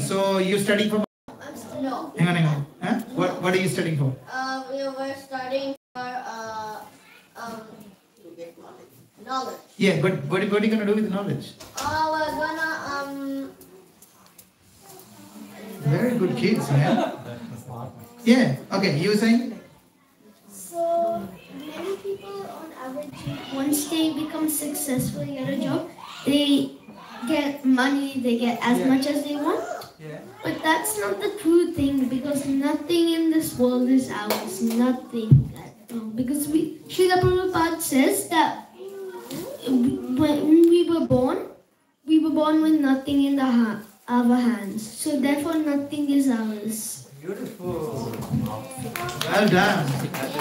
So you're studying for? No. Hang on. Huh? What are you studying for? We were studying for knowledge. Yeah, but what are you gonna do with knowledge? We're gonna Very good kids, man. Yeah. Okay. You were saying? So many people on average, once they become successful at a job, they get money, they get as much as they want. Yeah. But that's not the true thing, because nothing in this world is ours. Nothing. Because Srila Prabhupada says that when we were born with nothing in our hands. So therefore nothing is ours. Beautiful. Well done.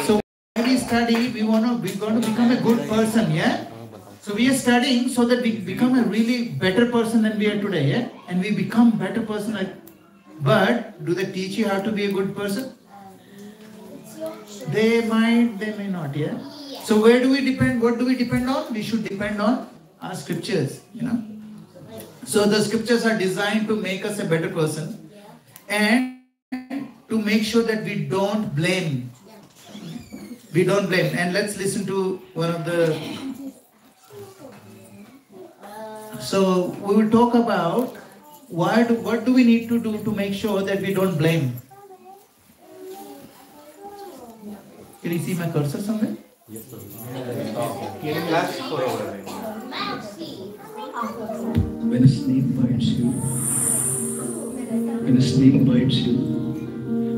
So when we study, we're going to become a good person, yeah? So we are studying so that we become a really better person than we are today, yeah? And we become better person. But do they teach you how to be a good person? They may not, yeah? So where do we depend? What do we depend on? We should depend on our scriptures, you know? So the scriptures are designed to make us a better person and to make sure that we don't blame. We don't blame. And let's listen to one of the... So we will talk about what do we need to do to make sure that we don't blame. Can you see my cursor somewhere? Yes, sir. When a snake bites you,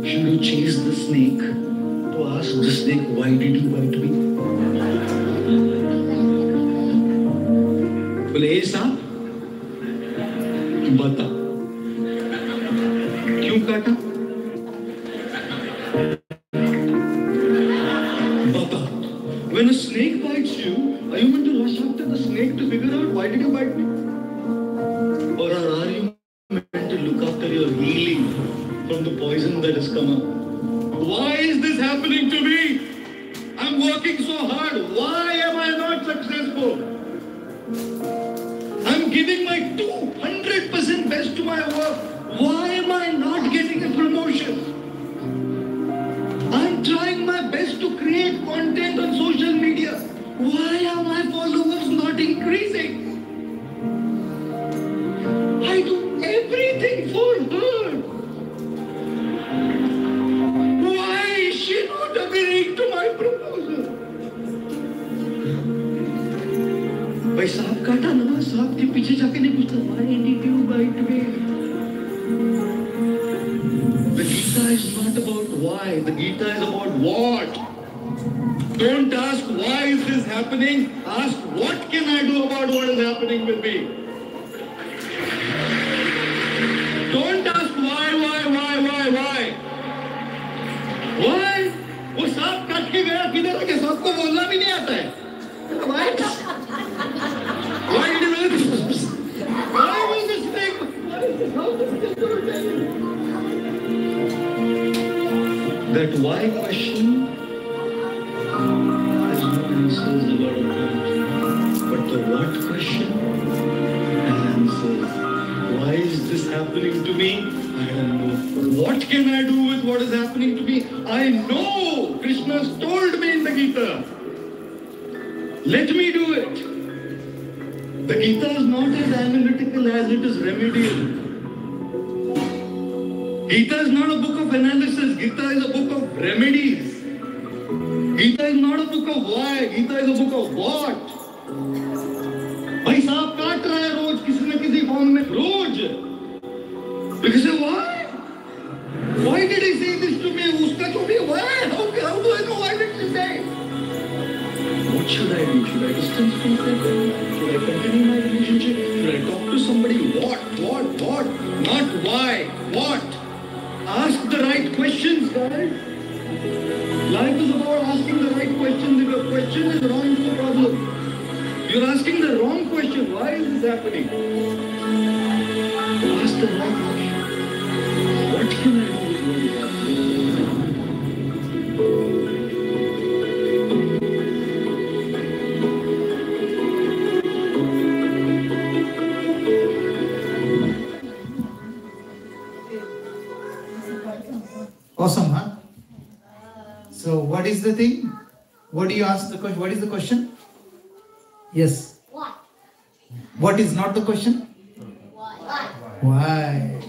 should you chase the snake to ask the snake, why did you bite me? बोले ए सांप बता क्यों काटा? बता. When a snake bites you, are you meant to rush after the snake to figure out why did you bite me? Or are you meant to look after your healing from the poison that has come up? Why is this happening to me? I'm working so hard. Why am I not successful? I'm giving my 200% best to my work. Why am I not getting a promotion? I'm trying my best to create content on social media. Why are my followers not increasing? I do everything for her. Why is she not agreeing to my proposal? भाई सांप काटा ना, सांप के पीछे जाके नहीं पूछता why did you bite me? The Gita is not about why, the Gita is about what. Don't ask why is this happening, ask what can I do about what is happening with me. Don't ask why. Why? वो सांप काट के गया किधर के सांप को बोलना भी नहीं आता है. Why did you do this? Why was this thing? What is this? How is this going? That why question has no answers a lot of times. But the what question has answers. Why is this happening to me? I don't know. What can I do with what is happening to me? I know. Krishna told me in the Gita. Let me do it. The Gita is not as analytical as it is remedial. Gita is not a book of analysis. Gita is a book of remedies. Gita is not a book of why. Gita is a book of what. भाई सांप काट रहा है रोज किसी न किसी form में रोज. Because say why? Why did he say this to me? उसका जो भी why? How do I know why did he say? What should I do? Should I distance myself? Should I continue my relationship? Should I talk to somebody? What? Not why. What? Ask the right questions, guys. Life is about asking the right questions. If your question is wrong, it's a problem. You're asking the wrong question. Why is this happening? Ask the right question. What can I do with what is happening? Awesome, huh? So what is the thing? What do you ask the question? What is the question? Yes. Why? What is not the question? Why? Why?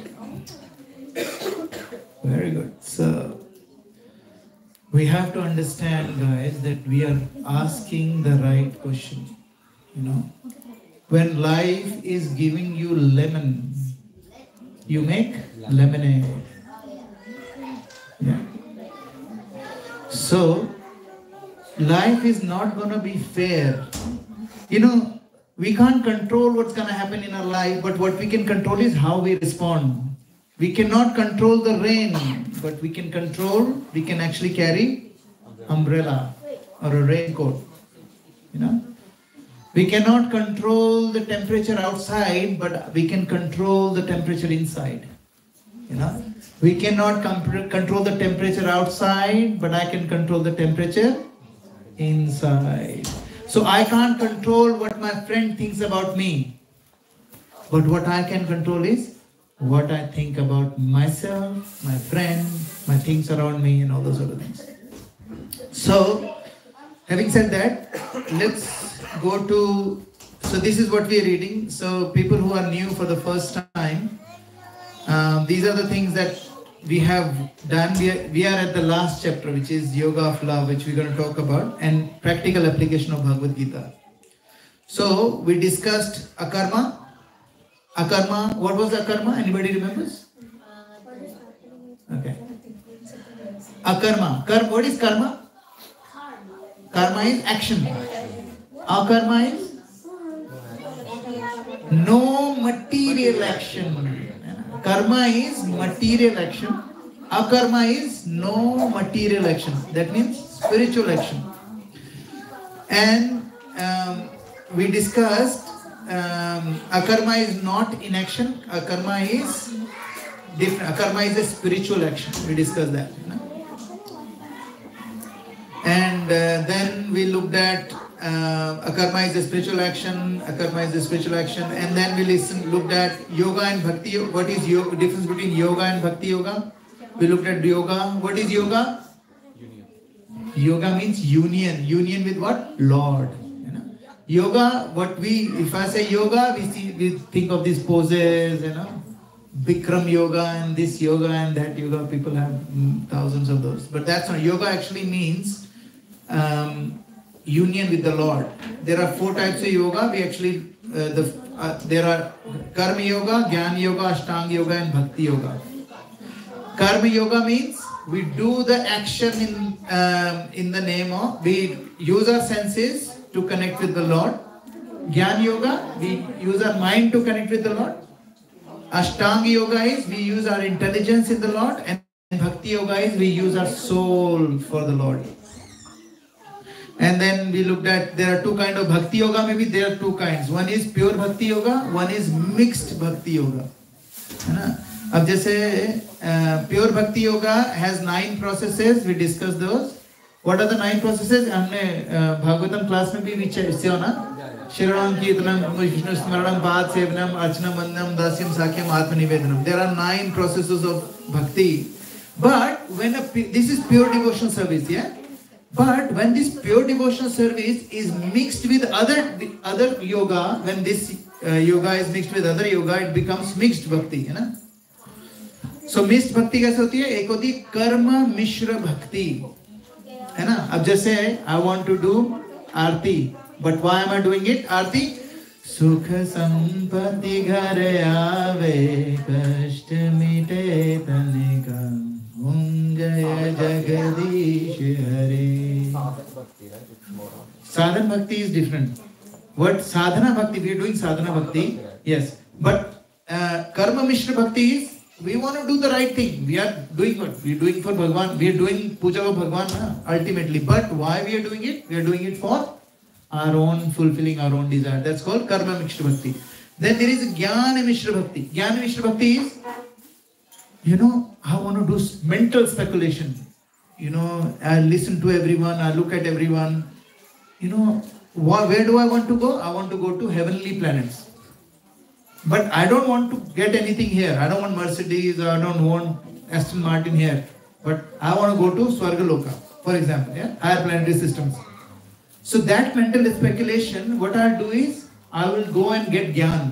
Very good. So we have to understand, guys, that we are asking the right question. You know, when life is giving you lemon, you make lemonade. Yeah. So life is not going to be fair. You know, we can't control what's going to happen in our life, but what we can control is how we respond. We cannot control the rain, but we can actually carry umbrella or a raincoat. You know, we cannot control the temperature outside, but we can control the temperature inside. You know, we cannot control the temperature outside, but I can control the temperature inside. So I can't control what my friend thinks about me, but what I can control is what I think about myself, my friend, my things around me, and all those other things. So, having said that, let's go to, so this is what we are reading. So people who are new for the first time, these are the things that we have done. We are at the last chapter, which is Yoga of Love, which we're going to talk about, and practical application of Bhagavad Gita. So we discussed akarma. Akarma, what was akarma? Anybody remembers? Okay. Akarma. What is karma? Karma is action. Akarma is no material action. Karma is material action. Akarma is no material action. That means spiritual action. And we discussed akarma is not inaction. Akarma is different. Akarma is a spiritual action. We discussed that. You know? And then we looked at akarma is a spiritual action. Akarma is a spiritual action. And then we looked at yoga and bhakti. What is yoga? Difference between yoga and bhakti yoga? We looked at yoga. What is yoga? Yoga means union. Union with what? Lord. Yoga, if I say yoga, we think of these poses, you know, Bikram yoga and this yoga and that yoga. People have thousands of those. But that's not, yoga actually means union with the Lord. There are 4 types of yoga. We actually, there are Karma yoga, Jnana yoga, Ashtanga yoga and Bhakti yoga. Karma yoga means we do the action in the name of, we use our senses to connect with the Lord. Jnana yoga, we use our mind to connect with the Lord. Ashtanga yoga is we use our intelligence in the Lord, and Bhakti yoga is we use our soul for the Lord. And then we looked at, there are 2 kinds of Bhakti yoga. Maybe there are 2 kinds. One is pure Bhakti yoga, one is mixed Bhakti yoga. अब जैसे pure Bhakti yoga has 9 processes. We discussed those. What are the 9 processes? हमने Bhagavatam class में भी इससे हो ना, श्रवणम कीर्तनम विष्णु स्मरणम पाद सेवनम अर्चनम वंदनम दास्यम साख्यम आत्मनिवेदनम. There are 9 processes of bhakti. But when this is pure devotional service, yeah. But when this pure devotional service is mixed with other yoga, when this yoga is mixed with other yoga, it becomes mixed bhakti, है ना? So mixed bhakti कैसे होती है? एक होती है कर्म मिश्र भक्ति, है ना? अब जैसे I want to do Aarti, but why am I doing it? आरती सुख संपत्ति घर आवे कष्ट मिटे तन का ओम जय जगदीश हरे. Sadhana bhakti is different. What sadhana bhakti? We are doing sadhana bhakti, yes. But karma mishra bhakti is we want to do the right thing. We are doing what? We are doing for Bhagwan. We are doing puja of Bhagwan ultimately. But why we are doing it? We are doing it for our own, fulfilling our own desire. That's called karma mishra bhakti. Then there is jnana mishra bhakti. Jnana mishra bhakti is, I want to do mental speculation. I listen to everyone, I look at everyone. Where do I want to go? I want to go to heavenly planets. But I don't want to get anything here. I don't want Mercedes, I don't want Aston Martin here. But I want to go to Swargaloka, for example, yeah? Higher planetary systems. So that mental speculation, what I'll do is, I will go and get Gyan.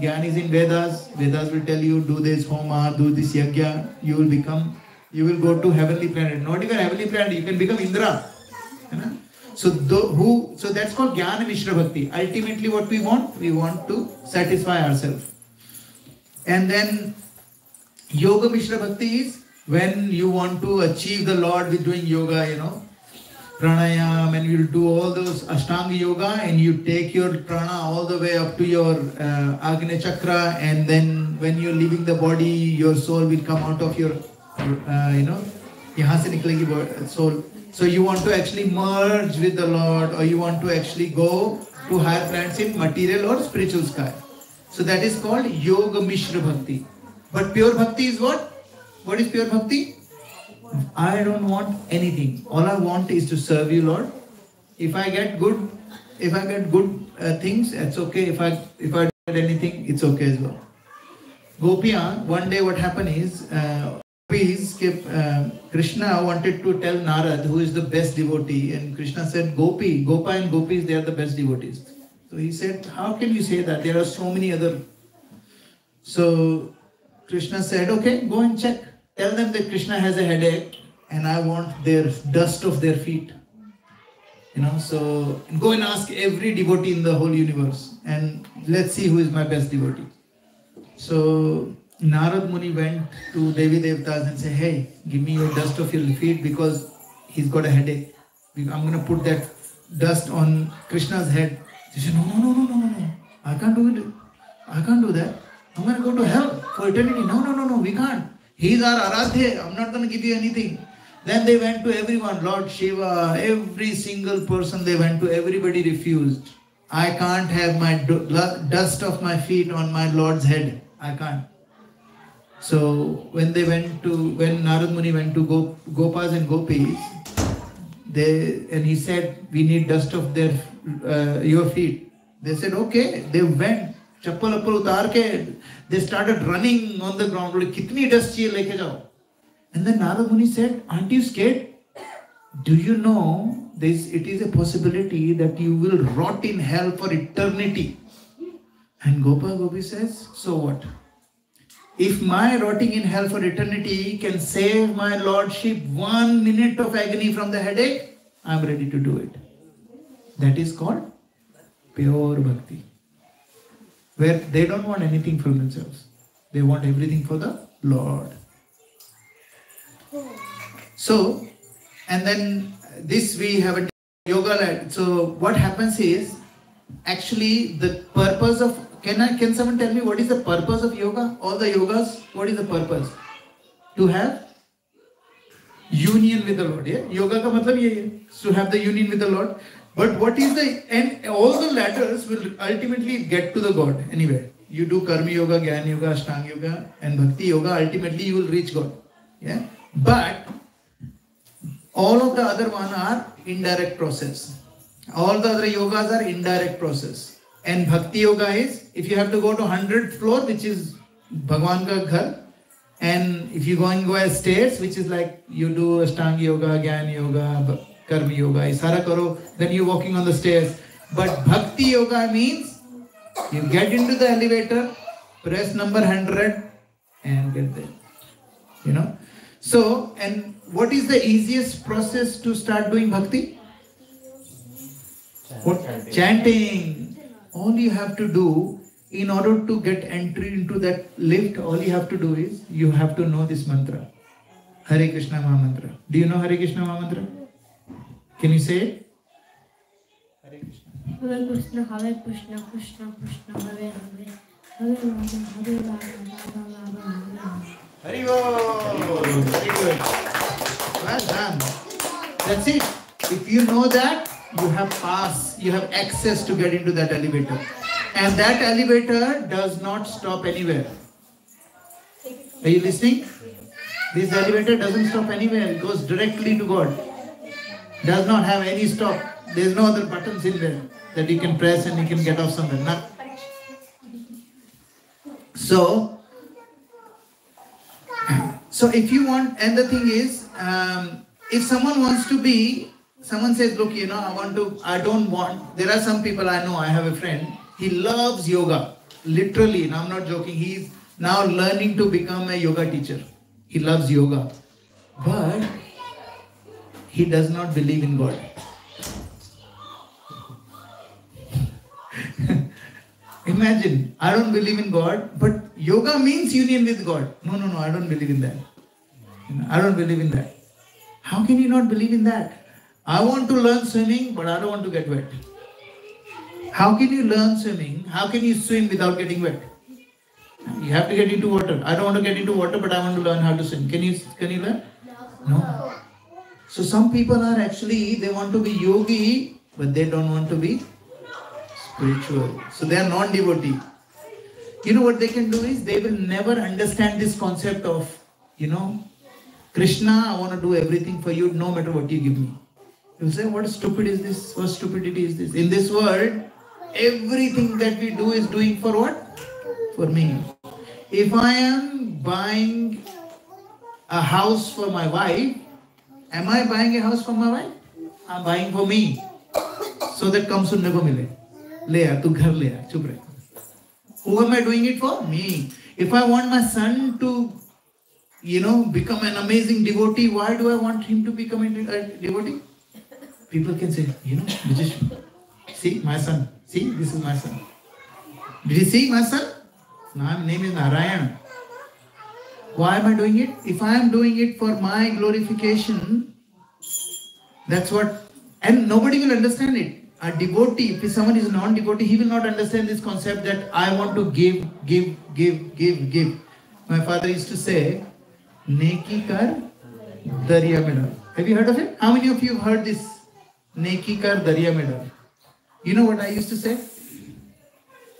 Gyan is in Vedas. Vedas will tell you, do this Homa, do this Yajna. You will go to heavenly planet. Not even heavenly planet, you can become Indra. You know? So that's called Jnana Mishra Bhakti. Ultimately what we want to satisfy ourselves. And then Yoga Mishra Bhakti is when you want to achieve the Lord with doing yoga, you know, pranayam, and you do all those Ashtanga yoga, and you take your prana all the way up to your Agnya Chakra, and then when you're leaving the body, your soul will come out of your, yahan se niklegi soul. So you want to actually merge with the Lord, or you want to actually go to higher planets in material or spiritual sky. So that is called Yoga Mishra Bhakti. But pure Bhakti is what? What is pure Bhakti? I don't want anything. All I want is to serve you, Lord. If I get good things, it's okay. If I don't get anything, it's okay as well. Gopiya, one day what happened is, Krishna wanted to tell Narad who is the best devotee, and Krishna said Gopa and Gopis, they are the best devotees. So he said, how can you say that? There are so many other. So Krishna said, okay, go and check. Tell them that Krishna has a headache and I want their dust of their feet. You know, so go and ask every devotee in the whole universe and let's see who is my best devotee. So Narad Muni went to Devi Devtas and said, hey, give me your dust of your feet because he's got a headache. I'm going to put that dust on Krishna's head. He said, no. I can't do it. I can't do that. I'm going to go to hell for eternity. No, we can't. He's our Aradhya. I'm not going to give you anything. Then they went to everyone, Lord Shiva, every single person they went to, everybody refused. I can't have my dust of my feet on my Lord's head. I can't. So when Narad Muni went to Gopas and Gopis, he said, we need dust of your feet. They said, okay. They went, chappal appal utar ke, they started running on the ground. Kitni dust chahiye leke jao. And then Narad Muni said, aren't you scared? Do you know it is a possibility that you will rot in hell for eternity? And Gopi says, so what? If my rotting in hell for eternity can save my lordship 1 minute of agony from the headache, I am ready to do it. That is called pure bhakti. Where they don't want anything from themselves. They want everything for the Lord. So, and then this we have a yoga. So what happens is, actually the purpose of, can someone tell me what is the purpose of yoga? All the yogas, what is the purpose? To have union with the Lord. Yeah? Yoga ka matlab ye hai, to have the union with the Lord. But what is and all the ladders will ultimately get to the God anyway. You do Karma Yoga, Jnana Yoga, Ashtanga Yoga and Bhakti Yoga, ultimately you will reach God. Yeah? But all of the other one are indirect process. All the other yogas are indirect process. And Bhakti Yoga is, if you have to go to 100th floor, which is Bhagwan ka ghar, and if you go as stairs, which is like you do Ashtanga Yoga, Jnana Yoga, Karma Yoga, Isara Karo, then you're walking on the stairs. But Bhakti Yoga means you get into the elevator, press number 100 and get there. You know? So, and what is the easiest process to start doing bhakti? Chanting. All you have to do, in order to get entry into that lift, all you have to do is, you have to know this mantra. Hare Krishna Maha Mantra. Do you know Hare Krishna Maha Mantra? Can you say it? Hare Krishna. Hare Krishna, Hare Krishna, Krishna Krishna, Hare Hare, Hare Rama, Hare Rama, Rama Rama, Hare Hare. Hare Very good. Well done. That's it. If you know that, you have pass, you have access to get into that elevator. And that elevator does not stop anywhere. Are you listening? This elevator doesn't stop anywhere. It goes directly to God. Does not have any stop. There's no other buttons in there that you can press and you can get off somewhere. None. So if you want, and the thing is, if someone wants to be, someone says, look, you know, I don't want, there are some people I know, I have a friend, he loves yoga, literally, and I'm not joking, he's now learning to become a yoga teacher. He loves yoga, but he does not believe in God. Imagine, I don't believe in God, but yoga means union with God. No, I don't believe in that. I don't believe in that. How can you not believe in that? I want to learn swimming, but I don't want to get wet. How can you learn swimming? How can you swim without getting wet? You have to get into water. I don't want to get into water, but I want to learn how to swim. Can you learn? No. So some people are actually, they want to be yogi, but they don't want to be spiritual. So they are non-devotee. You know what they can do is, they will never understand this concept of, you know, Krishna, I want to do everything for you no matter what you give me. You say, what stupid is this? What stupidity is this? In this world, everything that we do is doing for what? For me. If I am buying a house for my wife, am I buying a house for my wife? I'm buying for me. So that comes to never mile. Le aa, tu ghar le aa, chup rahe. Who am I doing it for? Me. If I want my son to, you know, become an amazing devotee, why do I want him to become a devotee? People can say, you know, magician, see my son, see, this is my son. Did you see my son? My name is Narayana. Why am I doing it? If I am doing it for my glorification, that's what, and nobody will understand it. A devotee, if someone is a non-devotee, he will not understand this concept that I want to give. My father used to say, Neki kar, darya mein dal. Have you heard of it? How many of you have heard this? Neki kar, darya mein dal. You know what I used to say?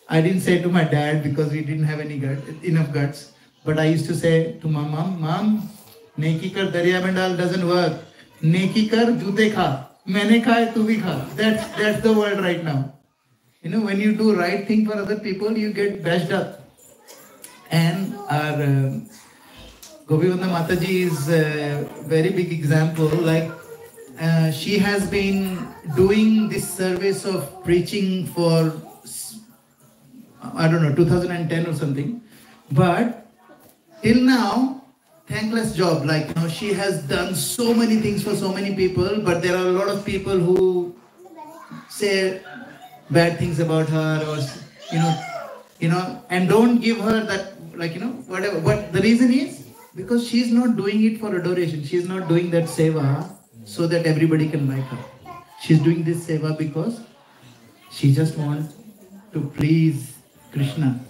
I didn't say to my dad because we didn't have enough guts. But I used to say to my mom, Neki kar, darya mein dal doesn't work. Neki kar, jute kha. Maine kha, tu bhi kha. That's the word right now. You know, when you do right thing for other people, you get bashed up. And our Gopivanda Mataji is a very big example. Like, she has been doing this service of preaching for, I don't know, 2010 or something. But till now, thankless job. Like, you know, she has done so many things for so many people, but there are a lot of people who say bad things about her, or you know, and don't give her that, like, you know, whatever. But the reason is because she's not doing it for adoration. She's not doing that seva so that everybody can like her. She's doing this seva because she just wants to please Krishna.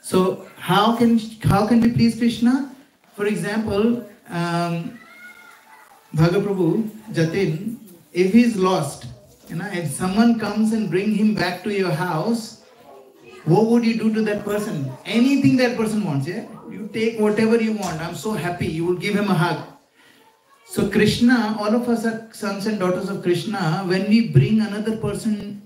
So how can we please Krishna? For example, Bhagaprabhu, Jatin, if he's lost, you know, if someone comes and bring him back to your house, what would you do to that person? Anything that person wants, yeah? You take whatever you want. I'm so happy. You will give him a hug. So Krishna, all of us are sons and daughters of Krishna. When we bring another person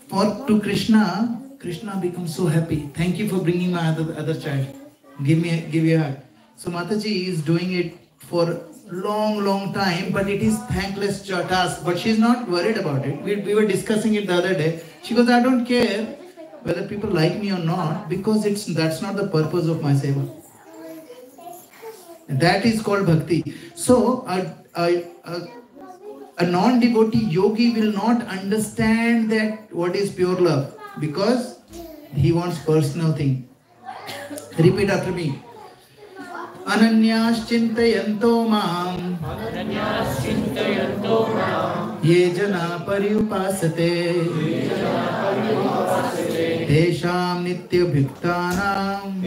to Krishna, Krishna becomes so happy. Thank you for bringing my other child. Give me a hug. So Mataji is doing it for long time, but it is thankless task. But she's not worried about it. We were discussing it the other day. She goes, I don't care whether people like me or not, because that's not the purpose of my seva. That is called bhakti. So a non-devotee yogi will not understand that what is pure love, because he wants personal thing. Repeat after me. Ananyas chintayanto maam ye jana paryupasate tesham nitya bhiktanam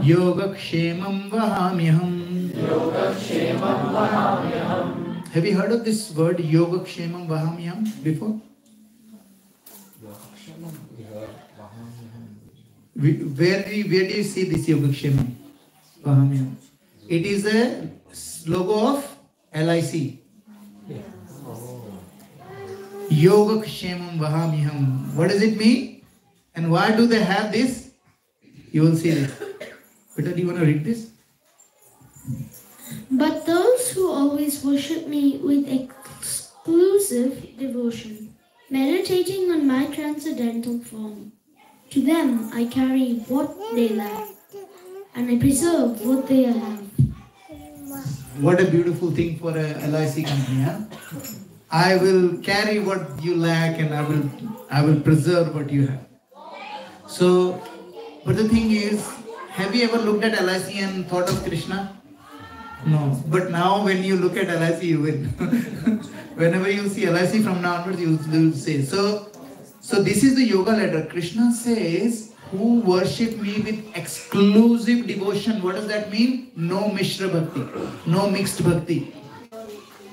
yogakshemam vahamyaham. Have you heard of this word yogakshemam vahamyaham before? Where do you see this Yogakshemam Vahamyam? It is a logo of LIC. Yogakshemam Vahamyam. What does it mean? And why do they have this? You will see this. Peter, do you want to read this? But those who always worship me with exclusive devotion, meditating on my transcendental form, to them I carry what they lack, and I preserve what they have. What a beautiful thing for a LIC company, huh? I will carry what you lack and I will preserve what you have. So, but the thing is, have you ever looked at LIC and thought of Krishna? No. But now when you look at LIC, you will. Whenever you see LIC from now onwards, you will say. So this is the yoga ladder. Krishna says, who worship me with exclusive devotion. What does that mean? No Mishra Bhakti. No mixed Bhakti.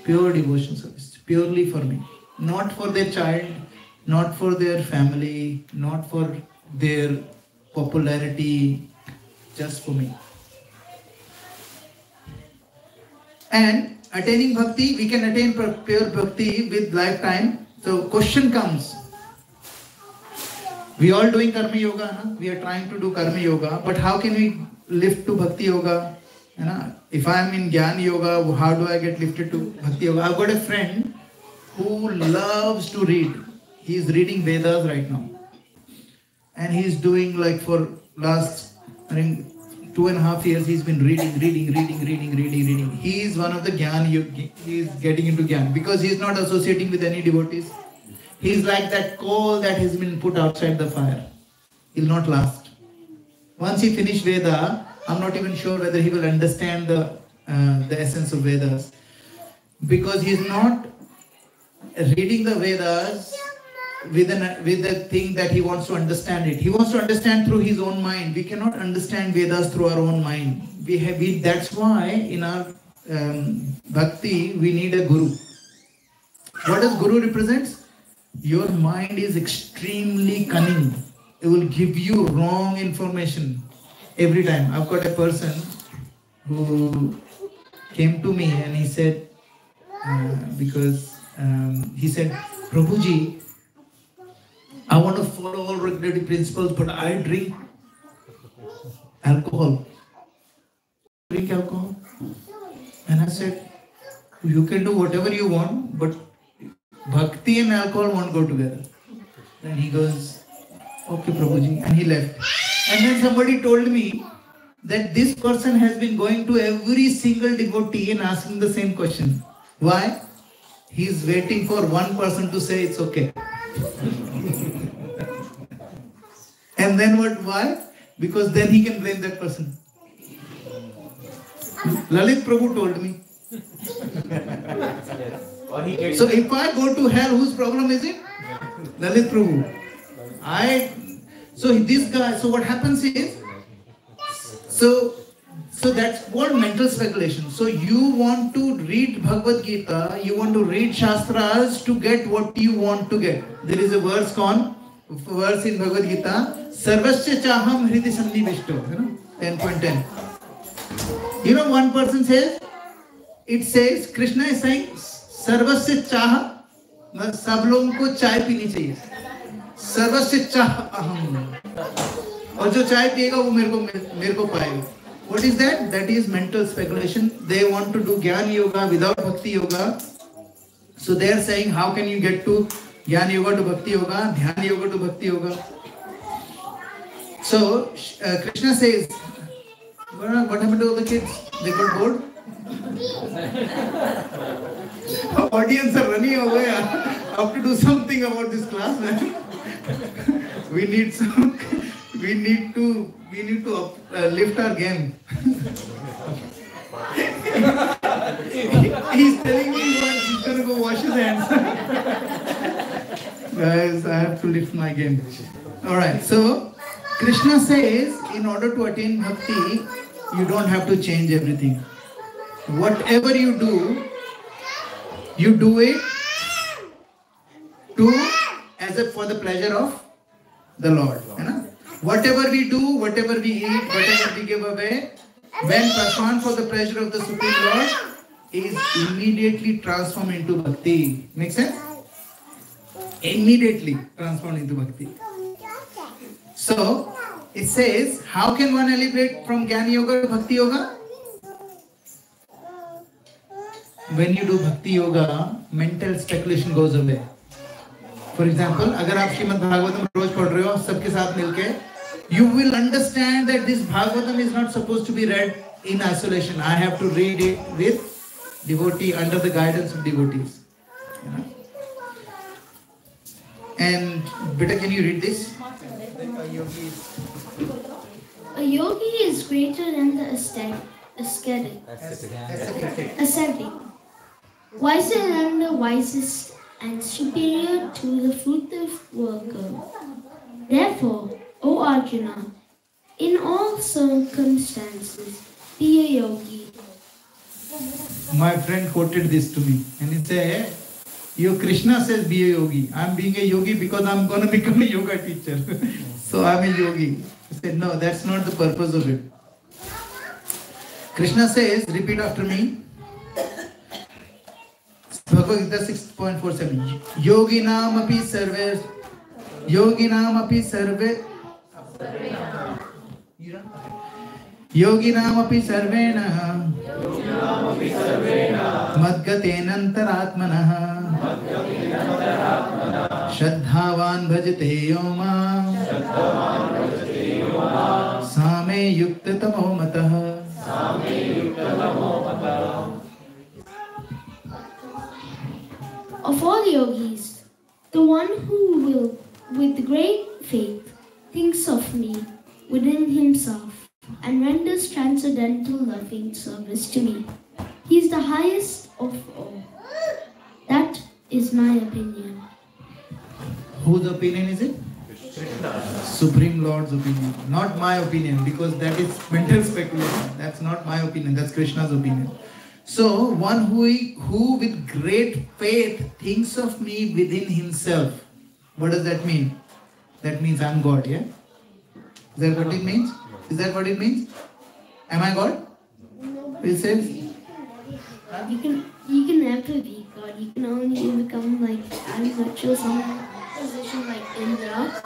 Pure devotion service. Purely for me. Not for their child. Not for their family. Not for their popularity. Just for me. And attaining bhakti, we can attain pure bhakti with lifetime. So question comes. We all doing karma yoga, huh? We are trying to do karma yoga, but how can we lift to bhakti yoga? You know? If I am in jnana yoga, how do I get lifted to bhakti yoga? I've got a friend who loves to read. He is reading Vedas right now. And he is doing like for last, I think, 2.5 years he's been reading. He is one of the Gyan Yogi. He is getting into Gyan because he is not associating with any devotees. He is like that coal that has been put outside the fire. He will not last. Once he finishes Veda, I'm not even sure whether he will understand the essence of Vedas. Because he is not reading the Vedas with the thing that he wants to understand it. He wants to understand through his own mind. We cannot understand Vedas through our own mind. That's why in our bhakti we need a guru. What does guru represent? Your mind is extremely cunning. It will give you wrong information every time. I've got a person who came to me and he said, he said, Prabhuji, I want to follow all regulatory principles, but I drink alcohol. Drink alcohol? And I said, you can do whatever you want, but bhakti and alcohol won't go together. Then he goes, okay, Prabhuji, and he left. And then somebody told me that this person has been going to every single devotee and asking the same question. Why? He is waiting for one person to say it's okay. And then what? Why? Because then he can blame that person. Lalit Prabhu told me. So if I go to hell, whose problem is it? Lalit Prabhu. So this guy, so what happens is, so that's called mental speculation. So you want to read Bhagavad Gita, you want to read Shastras to get what you want to get. There is a verse in Bhagavad Gita, Sarvasya Chaham Hridi Sannivishto, 10.10. You know, one person says, it says, Krishna is saying, Sarvasya Chah, सब लोगों को चाय पीनी चाहिए. सर्वस्य चाह अहम. और जो चाय पिएगा वो मेरे को पाएगा. What is that? That is mental speculation. They want to do Jnana Yoga without Bhakti Yoga. So they are saying, how can you get to Jnana Yoga to Bhakti Yoga, Dhyana Yoga to Bhakti Yoga? So Krishna says, what happened to all the kids? They got bored? Audience are running away. I have to do something about this class, man. We need to lift our game. He's telling me he's going to go wash his hands. Guys, I have to lift my game. Alright, so Krishna says, in order to attain bhakti, you don't have to change everything. Whatever you do it for the pleasure of the Lord. You know? Whatever we do, whatever we eat, whatever we give away, when performed for the pleasure of the Supreme Lord, is immediately transformed into bhakti. Make sense? Immediately transformed into bhakti. So it says, how can one elevate from Jnana Yoga to Bhakti Yoga? When you do Bhakti Yoga, mental speculation goes away. For example, अगर आप श्रीमद् भागवतम रोज पढ़ रहे हो सबके साथ मिलके, you will understand that this Bhagavatam is not supposed to be read in isolation. I have to read it with devotee, under the guidance of devotees. You know? And Beta, can you read this? A yogi is greater than the ascetic, wiser than the wisest, and superior to the fruitive worker. Therefore, O Arjuna, in all circumstances, be a yogi. My friend quoted this to me, and he said, "Your Krishna says be a yogi. I'm being a yogi because I'm going to become a yoga teacher. So I'm a yogi." I said, "No, that's not the purpose of it." Krishna says, repeat after me. Bhagavad Gita 6.47. Yoginam api sarve. Yoginam api sarve. Yoginam api sarvena. Madgatenantaratmanah. Shraddhavan bhajate yoma. Same yuktatamo matah. Of all yogis, the one who will, with great faith, thinks of me within himself and renders transcendental loving service to me, he is the highest of all. That is my opinion. Whose opinion is it? Supreme Lord's opinion. Not my opinion, because that is mental speculation. That's not my opinion, that's Krishna's opinion. So, one who with great faith thinks of me within himself. What does that mean? That means I'm God, yeah? Is that what it means? Is that what it means? Am I God? It says? You can never be God. You can only become like, I'm not sure, some position like Indra.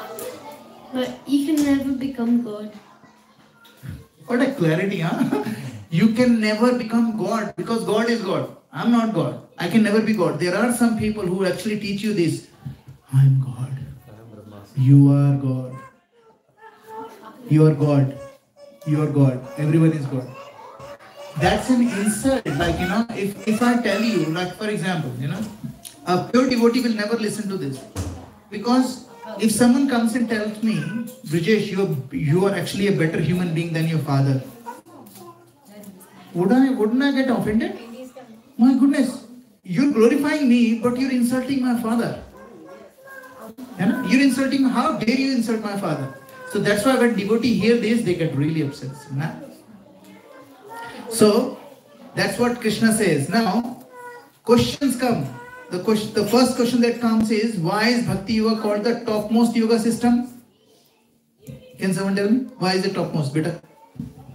But you can never become God. What a clarity, huh? You can never become God because God is God. I'm not God. I can never be God. There are some people who actually teach you this. I'm God. You are God. You are God. You are God. Everyone is God. That's an insult. Like, if I tell you, like for example, a pure devotee will never listen to this. Because if someone comes and tells me, Brijesh, you are actually a better human being than your father. Wouldn't I get offended? My goodness, you're glorifying me, but you're insulting my father. You're insulting, how dare you insult my father? So that's why when devotee hear this, they get really upset. So that's what Krishna says. Now, questions come. The first question that comes is, why is Bhakti Yoga called the topmost yoga system? Can someone tell me? Why is it topmost? Beta?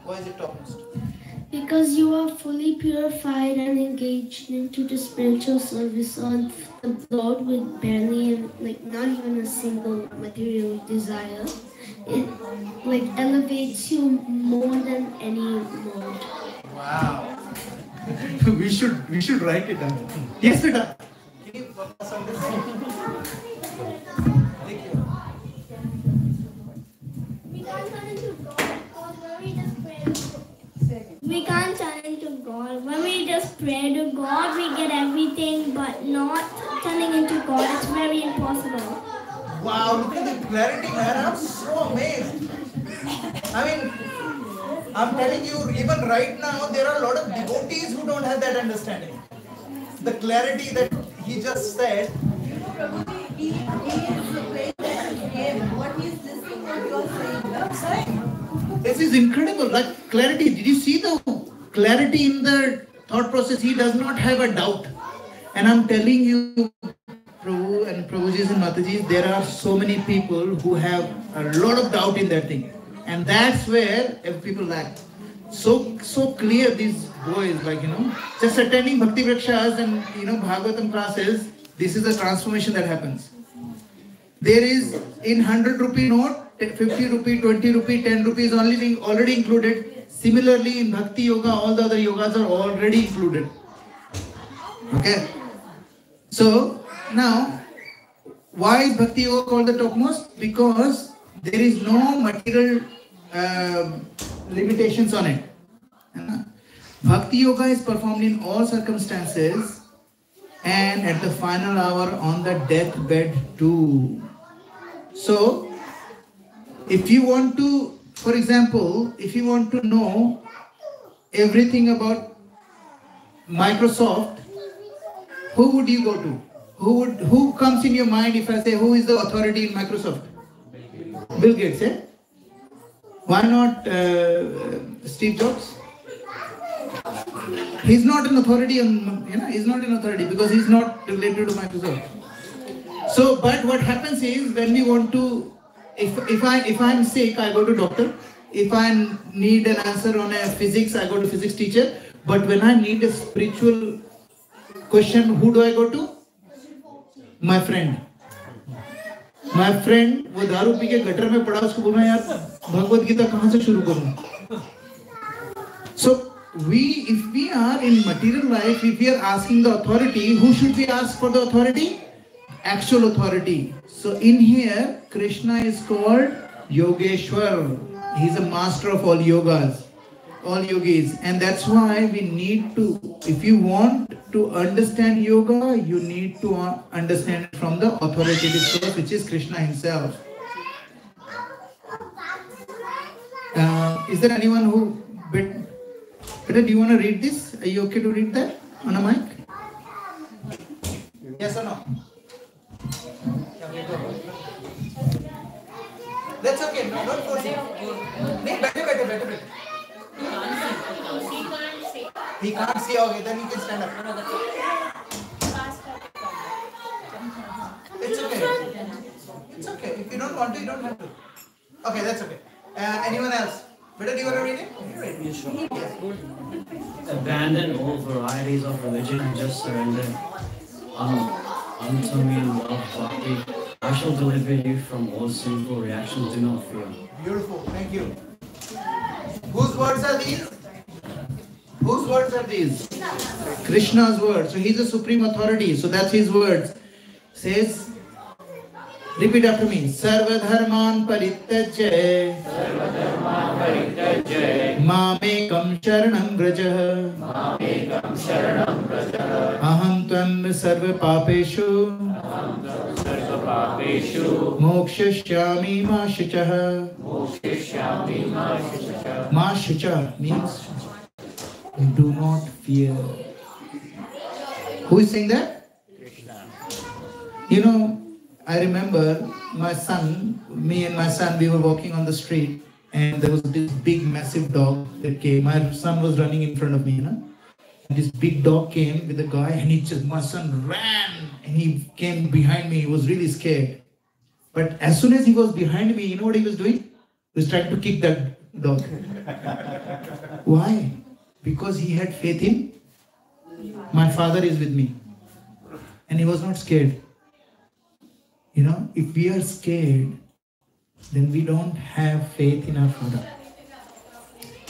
Why is it topmost? Because you are fully purified and engaged into the spiritual service of the Lord with barely, not even a single material desire. It elevates you more than any mode. Wow. we should write it down. Yes, Beta. Can you focus on this? Thank you. We can't turn into God when we just pray. We can't turn into God. When we just pray to God, we get everything, but not turning into God. It's very impossible. Wow, look at the clarity, man. I'm so amazed. I mean, I'm telling you, even right now, there are a lot of devotees who don't have that understanding. The clarity that he just said. This is incredible. Like clarity. Did you see the clarity in the thought process? He does not have a doubt. And I'm telling you, Prabhu and Prabhujis and Matajis, there are so many people who have a lot of doubt in that thing. And that's where people lack. So clear these boys, just attending Bhakti Vrakshas and Bhagavatam classes, this is the transformation that happens. There is in 100 rupee note, 50 rupee, 20 rupee, 10 rupees already included. Similarly, in Bhakti Yoga, all the other yogas are already included. Okay. So now, why is Bhakti Yoga called the topmost? Because there is no material limitations on it. Bhakti Yoga is performed in all circumstances and at the final hour on the deathbed too. So, if you want to, for example, if you want to know everything about Microsoft, who would you go to? Who comes in your mind if I say who is the authority in Microsoft? Bill Gates, eh? Why not Steve Jobs? He's not an authority on, he's not an authority because he's not related to Microsoft. So, but what happens is when we want to, if I'm sick, I go to doctor. If I need an answer on a physics, I go to physics teacher. But when I need a spiritual question, who do I go to? My friend. My friend, वो दारू P के gutter में पड़ा, उसको बोलना यार भगवत गीता कहाँ से शुरू करूँ? So if we are in material life, if we are asking the authority, who should we ask for the authority? Actual authority. So in here, Krishna is called Yogeshwar. He's a master of all yogas, all yogis, and that's why we need to, if you want to understand yoga, you need to understand it from the authoritative source, which is Krishna himself. Is there anyone who Peter, do you want to read this? Are you okay to read that on a mic? Yes or no? That's okay. No, don't force it. Better. He can't see. Okay, then he can stand up. It's okay. It's okay. If you don't want to, you don't have to. Okay, that's okay. Anyone else? Better, do you want to read it? Yes, sure. Abandon all varieties of religion and just surrender unto me in love, bhakti. I shall deliver you from all sinful reactions. Do not fear. Beautiful. Thank you. Whose words are these? Whose words are these? Krishna's words. So he's a supreme authority. So that's his words. Says, repeat after me. Sarva dharman parityajya. Mamekam sharanam vrajah. Aham tvam sarva papeshu. Mokshashyami ma shachah. Ma shachah means do not fear. Who is saying that? You know, I remember me and my son, we were walking on the street and there was this big massive dog that came. My son was running in front of me, And this big dog came with a guy and my son ran and he came behind me. He was really scared. But as soon as he was behind me, you know what he was doing? He was trying to kick that dog. Why? Because he had faith in my father is with me. And he was not scared. If we are scared, then we don't have faith in our father.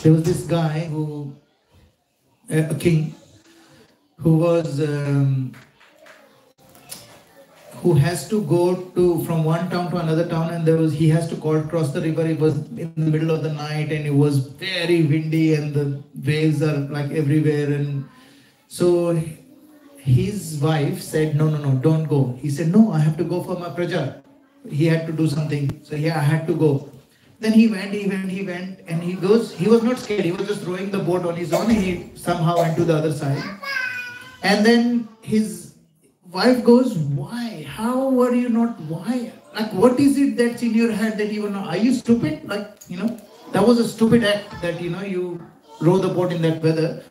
There was this guy a king, who has to go from one town to another town, and he has to cross the river. It was in the middle of the night and it was very windy and the waves are like everywhere. And so his wife said, no, don't go. He said, no, I have to go for my praja. He had to do something. So yeah, I had to go. Then he went, and he was not scared. He was just rowing the boat on his own, and he somehow went to the other side. And then his wife goes, why? How were you not? Why? Like, what is it that's in your head that you were not? Are you stupid? That was a stupid act that, you row the boat in that weather.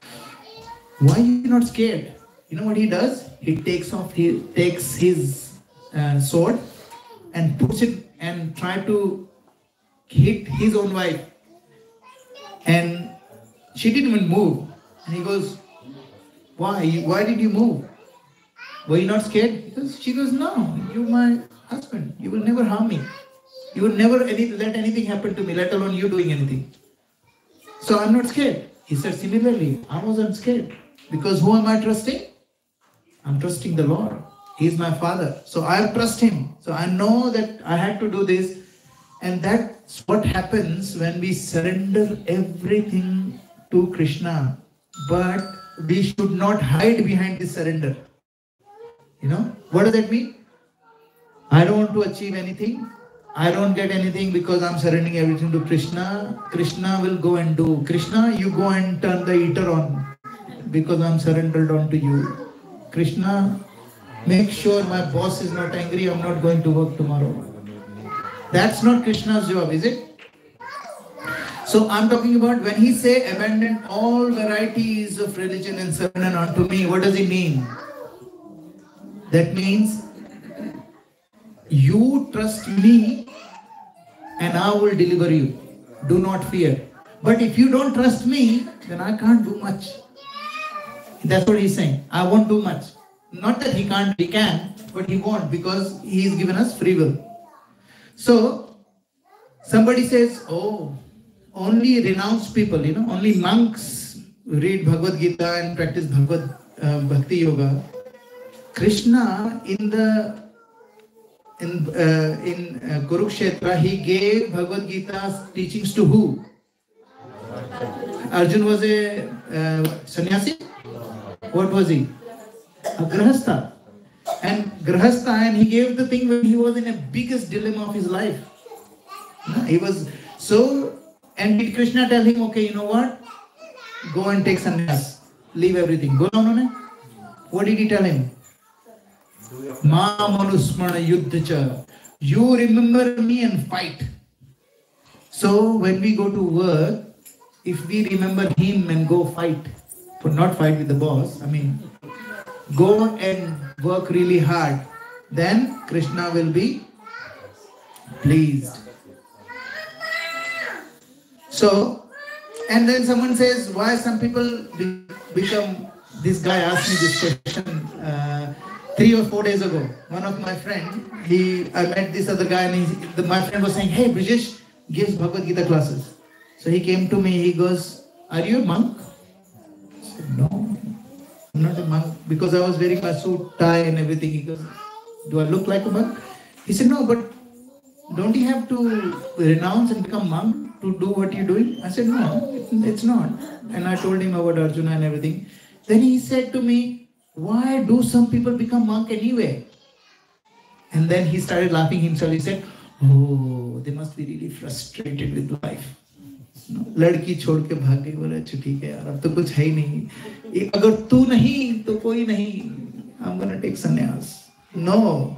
Why are you not scared? You know what he does? He takes his sword and puts it and try to hit his own wife. And she didn't even move. And he goes, why? Why did you move? Were you not scared? She goes, no, you're my husband. You will never harm me. You would never let anything happen to me, let alone you doing anything. So I'm not scared. He said, similarly, I wasn't scared. Because who am I trusting? I'm trusting the Lord. He's my Father. So I trust Him. So I know that I had to do this. And that's what happens when we surrender everything to Krishna. But we should not hide behind this surrender. You know, what does that mean? I don't want to achieve anything. I don't get anything because I'm surrendering everything to Krishna. Krishna will go and do. Krishna, you go and turn the heater on because I'm surrendered on to you. Krishna, make sure my boss is not angry. I'm not going to work tomorrow. That's not Krishna's job, is it? So I'm talking about when he say abandon all varieties of religion and surrender unto me. What does he mean? That means you trust me and I will deliver you. Do not fear. But if you don't trust me, then I can't do much. That's what he's saying. I won't do much. Not that he can't, he can, but he won't because he's given us free will. So, somebody says, oh, only renounced people, only monks read Bhagavad Gita and practice Bhakti Yoga. Krishna in Kurukshetra, he gave Bhagavad Gita's teachings to who? Arjun was a sannyasi? What was he? A grahastha. And grahastha, and he gave the thing when he was in a biggest dilemma of his life. He was so, and did Krishna tell him, okay, you know what? Go and take sannyas. Leave everything. Go down. What did he tell him? Ma manusmana yuddhacha. You remember me and fight. So when we go to work, if we remember him and go fight, but not fight with the boss, go and work really hard, then Krishna will be pleased. So, and then someone says, why some people become, this guy asked me this question 3 or 4 days ago. One of my friend, I met this other guy and my friend was saying, hey, Brijesh gives Bhagavad Gita classes. So he came to me, he goes, are you a monk? I said, no, I'm not a monk, because I was wearing my suit, tie and everything. He goes, do I look like a monk? He said, no, but don't you have to renounce and become monk to do what you're doing? I said, no, it's not. And I told him about Arjuna and everything. Then he said to me, why do some people become monk anyway? And then he started laughing himself. He said, oh, they must be really frustrated with life. लड़की छोड़ के भाग गई, बोले अच्छा ठीक है यार, अब तो कुछ है ही नहीं, अगर तू नहीं तो कोई नहीं, I'm gonna take sannyas. No.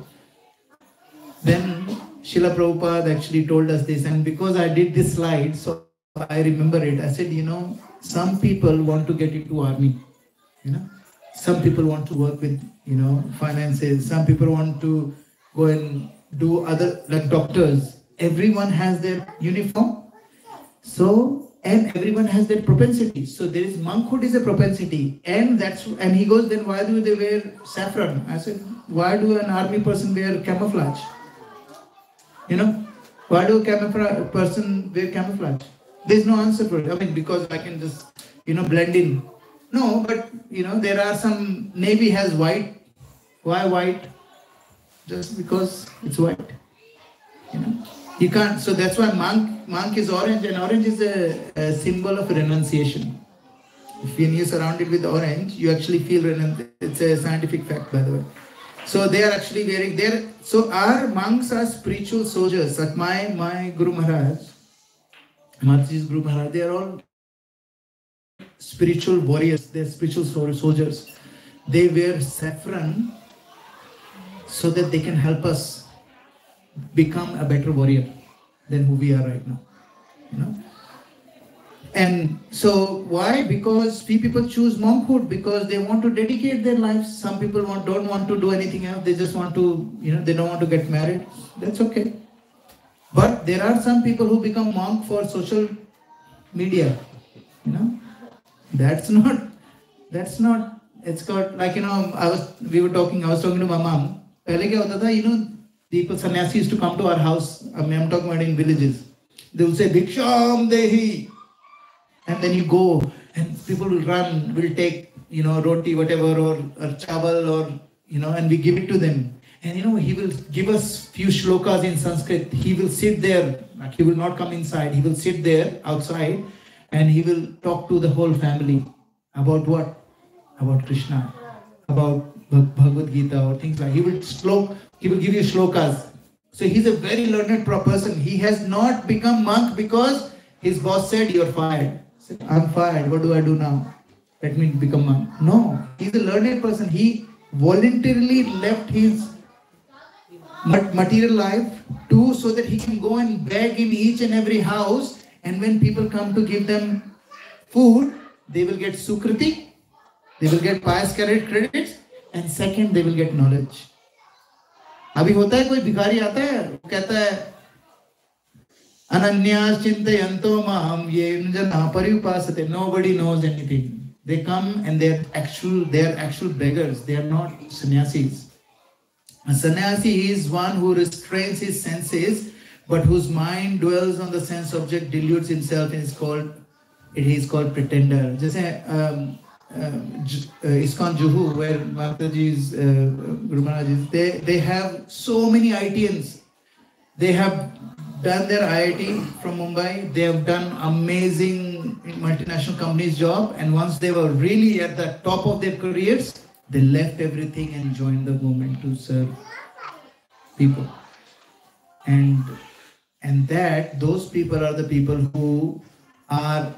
Then Srila Prabhupada actually told us this, and because I did this slide, so I remember it. I said, some people want to get into army, some people want to work with, finances, some people want to go and do other, like doctors. Everyone has their uniform. So, and everyone has their propensity. So there is, monkhood is a propensity. And he goes, then why do they wear saffron? I said, why do an army person wear camouflage? Why do a person wear camouflage? There's no answer for it. Because I can just, blend in. No, but, there are some, Navy has white. Why white? Just because it's white. You can't, so that's why monk is orange, and orange is a symbol of renunciation. If you're surrounded with orange, you actually feel renunciation. It's a scientific fact, by the way. So they are actually wearing so our monks are spiritual soldiers. Like my Guru Maharaj, Mataji's Guru Maharaj, they are all spiritual warriors. They're spiritual soldiers. They wear saffron so that they can help us become a better warrior than who we are right now. And so why? Because few people choose monkhood because they want to dedicate their lives. Some people don't want to do anything else. They just want to, they don't want to get married. That's okay. But there are some people who become monk for social media. That's not, it's got, like, I was talking to my mom. Pehle kya hota tha, people, sannyasis to come to our house. I'm talking about in villages. They will say, Bhiksham Dehi. And then you go and people will run, will take, roti, whatever, or chawal, or, and we give it to them. And, he will give us few shlokas in Sanskrit. He will sit there. He will not come inside. He will sit there outside and he will talk to the whole family. About what? About Krishna. About Bhagavad Gita or things like that. He will give you shlokas. So he's a very learned person. He has not become monk because his boss said, you're fired. Said, I'm fired. What do I do now? Let me become monk. No, he's a learned person. He voluntarily left his material life so that he can go and beg in each and every house. And when people come to give them food, they will get sukriti, they will get pious credits, and second, they will get knowledge. अभी होता है कोई भिखारी आता है वो कहता है अनन्यास चिंतयन्तो माम ये जना पर्युपासते. Nobody knows anything. They come and they are actual beggars. They are not sannyasis. A sannyasi is one who restrains his senses but whose mind dwells on the sense object, dilutes himself, and is called pretender. जैसे ISKCON Juhu, where Mataji's Guru Maharaj is, they have so many IITians. They have done their IIT from Mumbai. They have done amazing multinational companies job, and once they were really at the top of their careers, they left everything and joined the movement to serve people. And those people are the people who are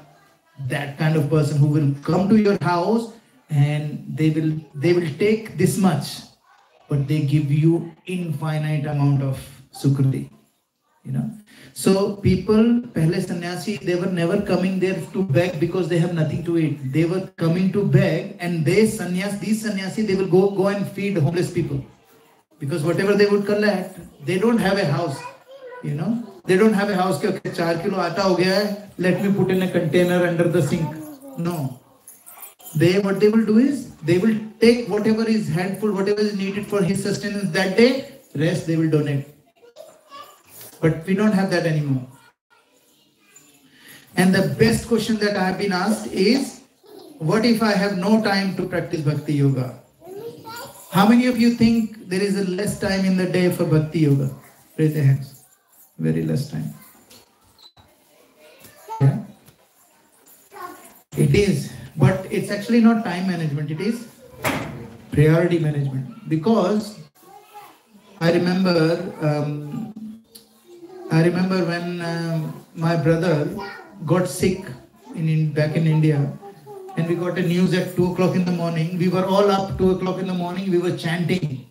that kind of person who will come to your house and they will take this much, but they give you infinite amount of sukriti. So people, pehle sannyasi, they were never coming there to beg because they have nothing to eat. They were coming to beg, and these sannyasi, they will go and feed homeless people. Because whatever they would collect, they don't have a house. They don't have a house. 4 kilo atta ho gaya hai, let me put in a container under the sink. No. What they will do is, they will take whatever is handful, whatever is needed for his sustenance that day, rest they will donate. But we don't have that anymore. And the best question that I have been asked is, what if I have no time to practice Bhakti Yoga? How many of you think there is a less time in the day for Bhakti Yoga? Raise your hands. Very less time. Yeah. It is, but it's actually not time management, it is priority management. Because I remember when my brother got sick back in India, and we got a news at 2 o'clock in the morning. We were all up 2 o'clock in the morning, we were chanting.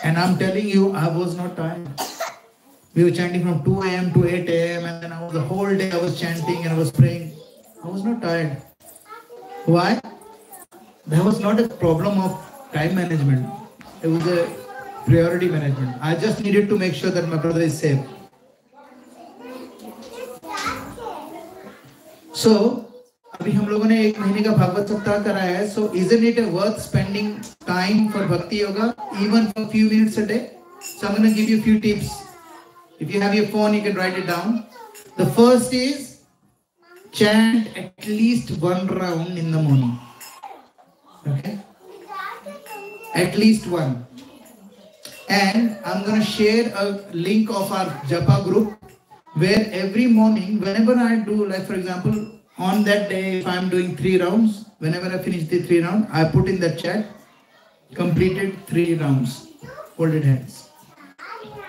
And I'm telling you, I was not tired. We were chanting from 2 a.m. to 8 a.m. and then the whole day I was chanting and I was praying. I was not tired. Why? That was not a problem of time management. It was a priority management. I just needed to make sure that my brother is safe. So, अभी हम लोगों ने 1 महीने का भागवत सप्ताह कराया है. So, isn't it worth spending time for Bhakti Yoga, even for a few minutes a day? So, I'm going to give you a few tips. If you have your phone, you can write it down. The first is, chant at least 1 round in the morning. Okay? At least 1. And I'm going to share a link of our Japa group, where every morning, whenever I do, like for example, on that day, if I'm doing 3 rounds, whenever I finish the 3 rounds, I put in that chat, completed 3 rounds, folded hands.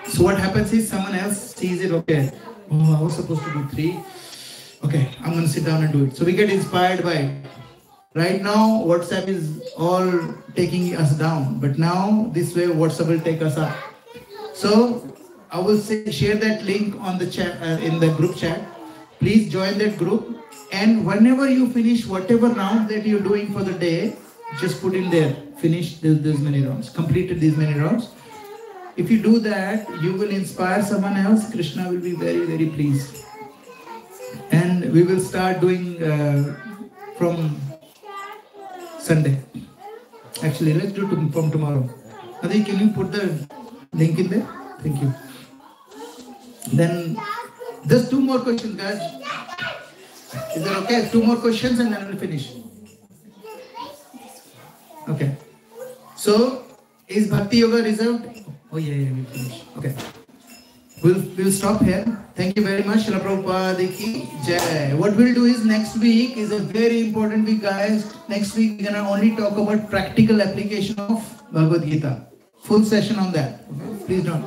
So what happens is, someone else sees it, okay, oh, I was supposed to do 3. Okay, I'm going to sit down and do it. So we get inspired by it. Right now, WhatsApp is all taking us down, but now this way WhatsApp will take us up. So I will share that link on the chat, in the group chat. Please join that group. And whenever you finish whatever round that you're doing for the day, just put in there, finish this many rounds, completed these many rounds. If you do that, you will inspire someone else. Krishna will be very, very pleased. And we will start doing from Sunday. Actually, let's do from tomorrow. Adi, can you put the link in there? Thank you. Then just 2 more questions, guys. Is that okay? 2 more questions and then we'll finish. Okay. So, is Bhakti Yoga reserved? Oh yeah, we'll finish. Okay. We'll stop here. Thank you very much. Srila Prabhupada ki jai. What we'll do is next week is a very important week, guys. Next week we're gonna only talk about practical application of Bhagavad Gita. Full session on that. Okay? Please don't.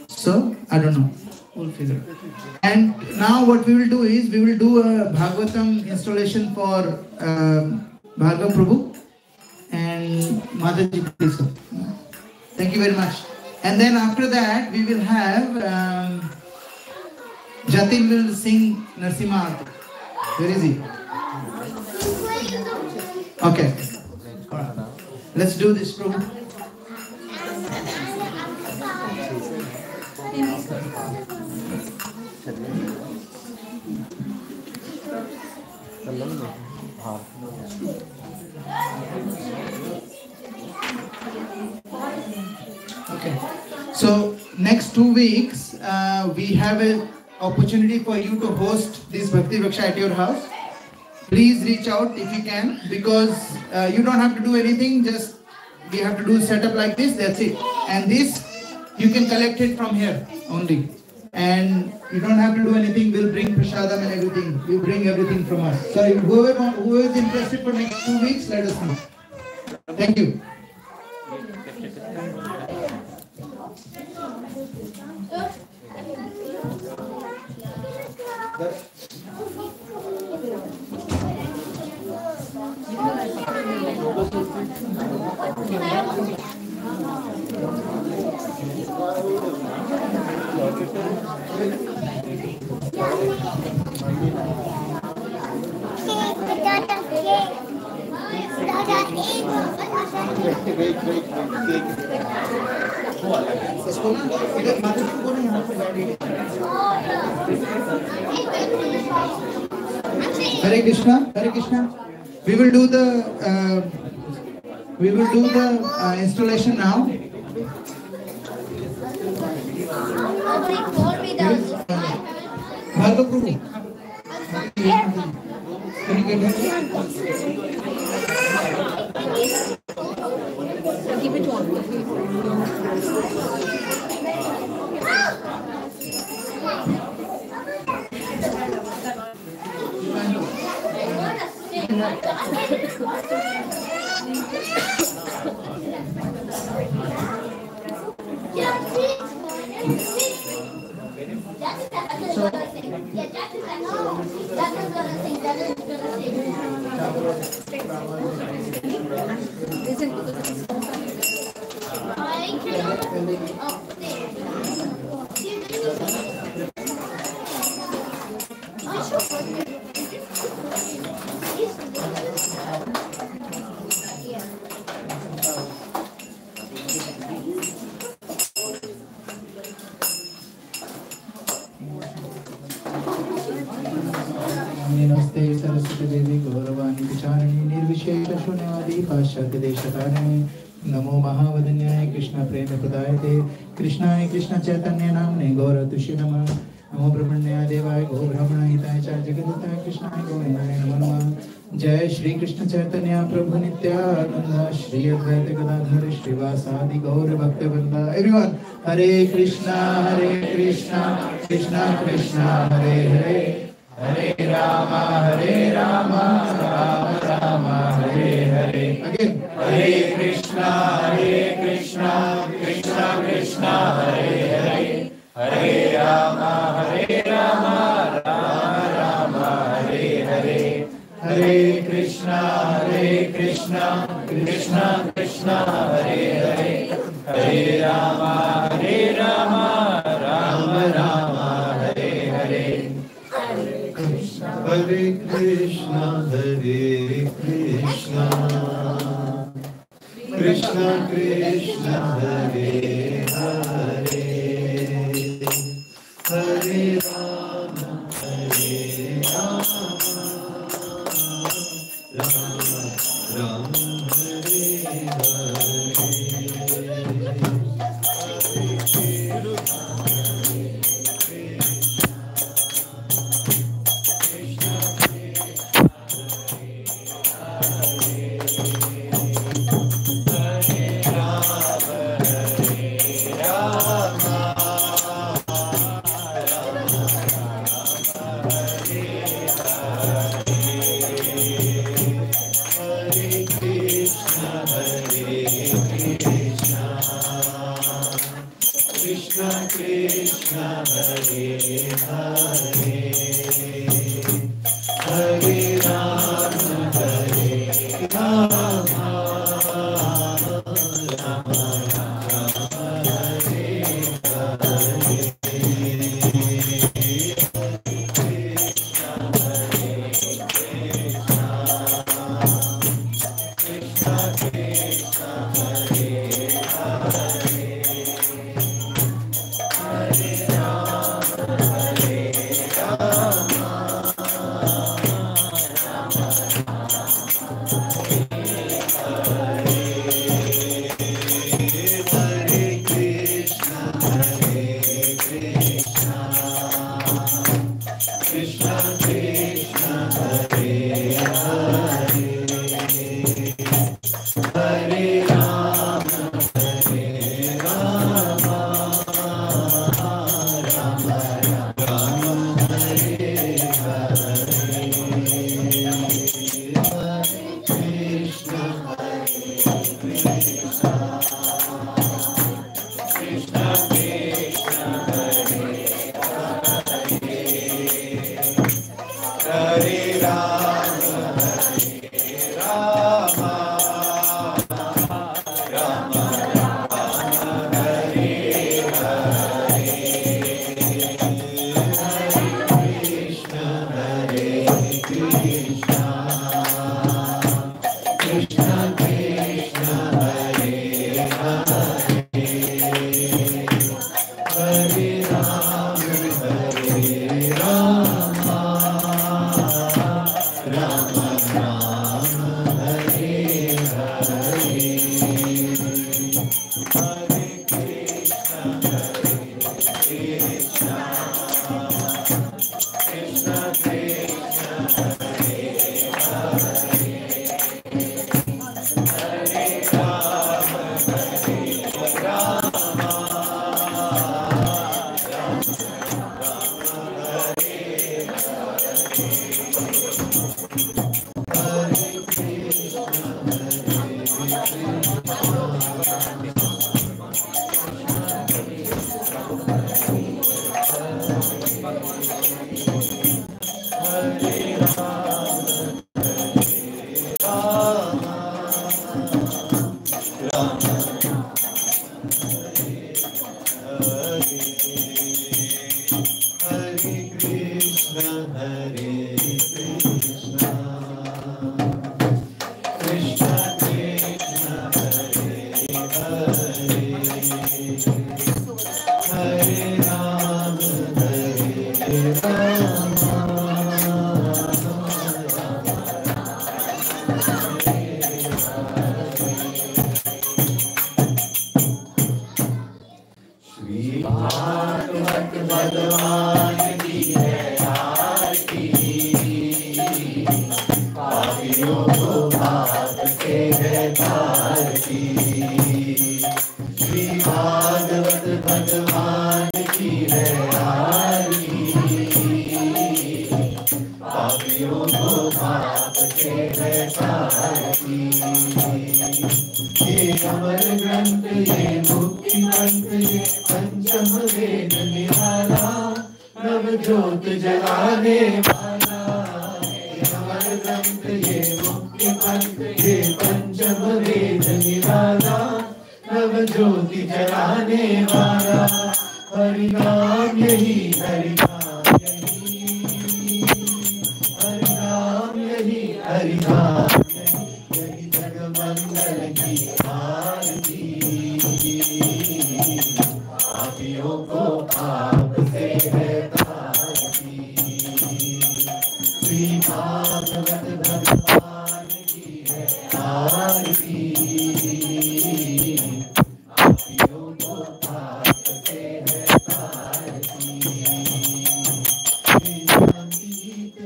So, I don't know. We'll figure it. And now what we will do is we will do a Bhagavatam installation for Bhargav Prabhu and Mataji, please. Thank you very much. And then after that we will have Jatin will sing Narsimha. Where is he? Okay. Let's do this, Prabhu. Okay. So next 2 weeks we have an opportunity for you to host this Bhakti Vriksha at your house. Please reach out if you can, because you don't have to do anything, just we have to do setup like this, that's it. And this you can collect it from here only. And you don't have to do anything, we'll bring prasadam and everything. You bring everything from us. So whoever is interested for next 2 weeks, let us know. Thank you. Hare Krishna, Hare Krishna. We will do the installation now. Bhargav Prabhu. Can you get him? Keep it on. नमस्ते सरस्वती देवी गौरवाणी विचारिणी निर्विशेष शून्यवादी पाश्चात्य देशकारिणी नमो महावदन्याय कृष्ण प्रेम प्रदायते कृष्णाय कृष्ण चैतन्य नामने गौर तुष्य नमः नमो ब्रह्मण्याय देवाय गो ब्राह्मण हिताय च जगद्धाय कृष्णाय गोविंदाय नमो नमः। जय श्री कृष्ण चैतन्य प्रभु नित्यानंद श्री अद्वैत गदाधर श्रीवासादि गौर भक्तवृंद। एवरीवन हरे कृष्णा कृष्णा कृष्णा हरे हरे हरे राम राम राम हरे हरे। अगेन हरे कृष्णा कृष्णा कृष्णा हरे हरे हरे राम राम राम हरे हरे। हरे Krishna Krishna Krishna Hare Hare Hare Ram Ram Ram Hare Hare. Hare Krishna, Krishna Krishna, Hare Hare, Hare Rama, Rama Rama, Hare Hare, Hare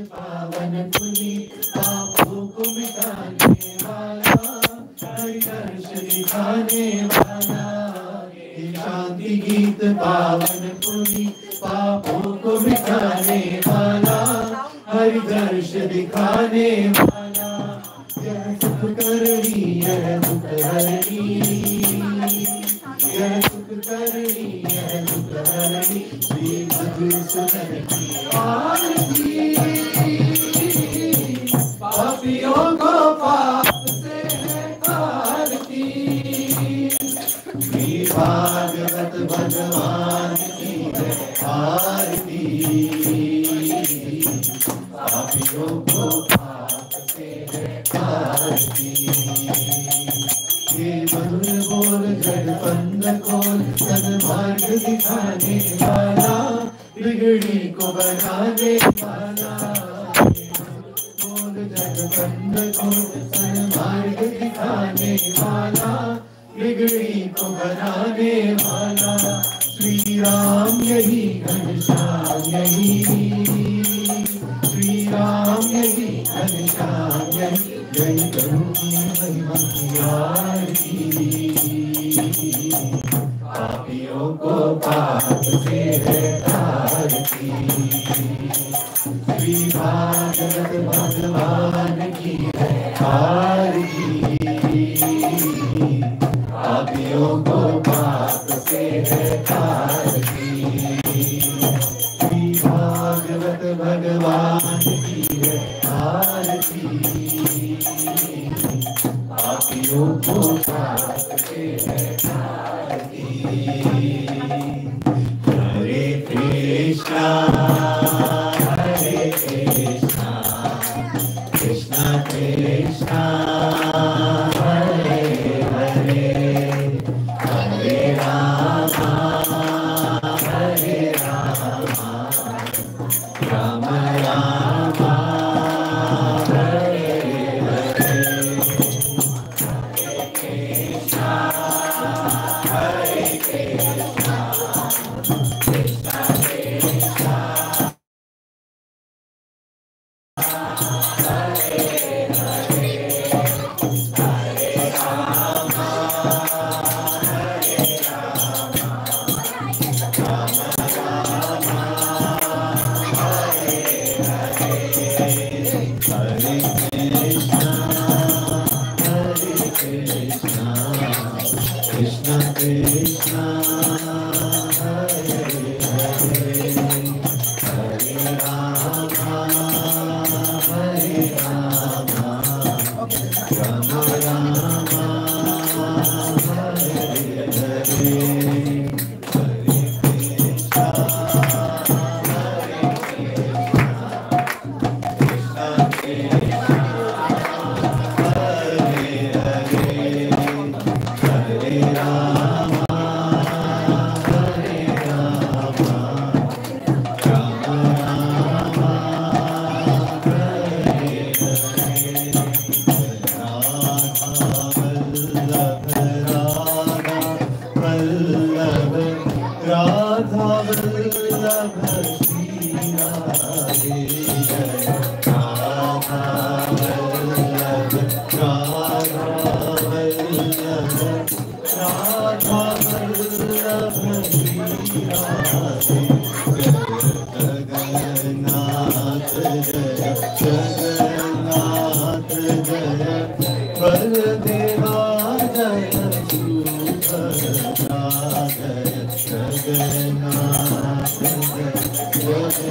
पावन पुनीत पापों को मिटाने दिखाने वाला, ये शांति गीत पावन पुनीत पापों को मिटाने वाला, हरि दर्श दिखाने वाला, यह सुख करणी यह दुख हरणी, यह सुख करणी यह दुख हरणी, श्री मधुसूदन की आरती। पापियों को पाप से है तारती, श्री भागवत भगवान की है आरती। पापियों को पाप से है तारती, ये मधुर बोल जड़पंद खोल सन्मार्ग दिखाने वाला, बिगड़ी को बनाने वाला, बोल जड़पंद खोल सन्मार्ग दिखाने वाला, बिगड़ी को बनाने वाला, श्री राम यही घनश्याम यही, श्री राम यही घनश्याम यही, जय प्रभु की महिमा की आरती। पापियों को पाप से है तारती, श्री भागवत भगवान की है आरती। पापियों को पाप से है तारती, श्री भागवत भगवान की है आरती। पापियों को पाप से है तारती। हरे कृष्णा कृष्णा कृष्णा हरे हरे, हरे रामा राम रामा हरे हरे, हरे Krishna Krishna Krishna Krishna Krishna Hare Hare, Hare Rama Hare Rama, Rama Rama Hare Hare, Hare Krishna Hare Krishna, Krishna Krishna Hare Rama, Hare Rama, Rama Rama, Hare Hare, Radha Vallabha Shri Radhe Jai, Radha Vallabha, Radha Vallabha, Radha Vallabha Shri Radhe, Jagannath Jaya, Jagannath Jaya, Baladeva Jaya, Subhadra Jaya, Jagannath Jaya,